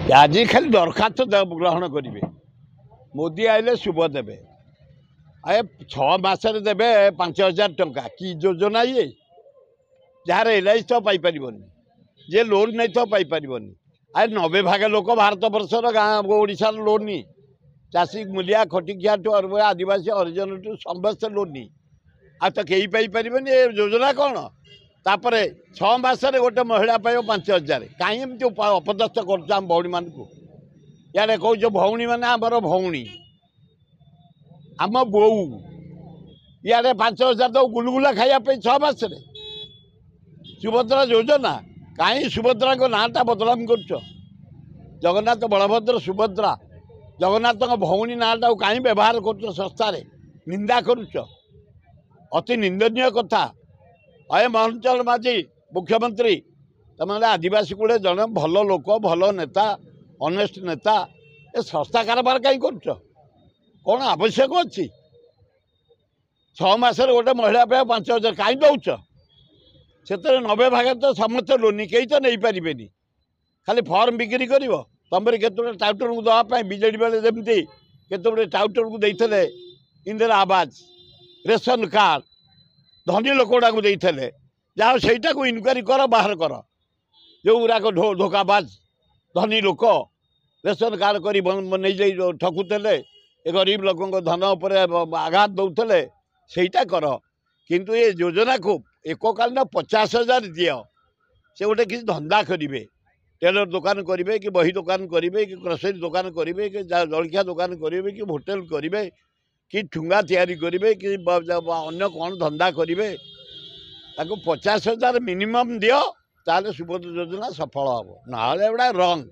आज खाली दरखास्त ग्रहण करेंगे मोदी आइले शुभ देवे आए 6 मासरे देवे 5,000 टंका कि योजना ये जार एल तो पाइपर जे लोन नहीं तो पाइपर आए 90 भाग लोक भारत वर्षर गाँ ओडार लोन नहीं चाषी मूलिया खटिकिया आदिवासी हरिजन टू समस्त लोन नहीं आ तो कहीं पाइपर योजना कौन तापर 6 मासरे गोटे महिला पाइब 5,000 कहीं एमती अपदस्थ कर भौणी मान को इे कौच भौणी मैंने आमर भौणी आम बोऊ इे 5,000 तो गुलगुला खायापी 6 मासरे सुभद्रा योजना कहीं सुभद्रा को नाटा बदनाम कर जगन्नाथ बलभद्र सुभद्रा जगन्नाथ भौणी नाटा कहीं व्यवहार कर संस्थार निंदा करुच अति निंदनीय कथा अये मोहनचल माझी मुख्यमंत्री तमें आदिवासी कूड़े जड़े भल लोक भल नेता ऑनेस्ट नेता ए संस्था कारबार कहीं कर कौन आवश्यक अच्छी 6 मासरे गोटे महिला पे 5,000 कहीं दौच से 90 भाग तो समस्त लोनी कहीं तो नहीं पारे खाली फर्म बिक्री कर तुम केत टाउटर को दवाई विजेडी बेले जमी केत टाउटर को देते इंदिरा आवास रेशन कार्ड धनी लोक गुड़ा को देते जहाँ सहीटा को इनक्वारी कर बाहर कर जो गुराक धोखाबाज धनी लोक रेशन कार्ड कर नहीं ठकुले गरीब लोक धन उपर आघात दौले सहीटा कर किंतु ये योजना को एककालीन 50,000 दियो से गोटे किसी धंदा करेंगे टेलर दुकान करेंगे कि बही दुकान करेंगे कि ग्रोसरी दुकान करेंगे कि जलखिया दुकान करेंगे कि होटेल करेंगे कि ठुंगा तैयारी करेंगे कि अन्य कौन धंदा करेंगे 50,000 मिनिमम दियो ताले सुभद्रा योजना सफल हम ना रंग।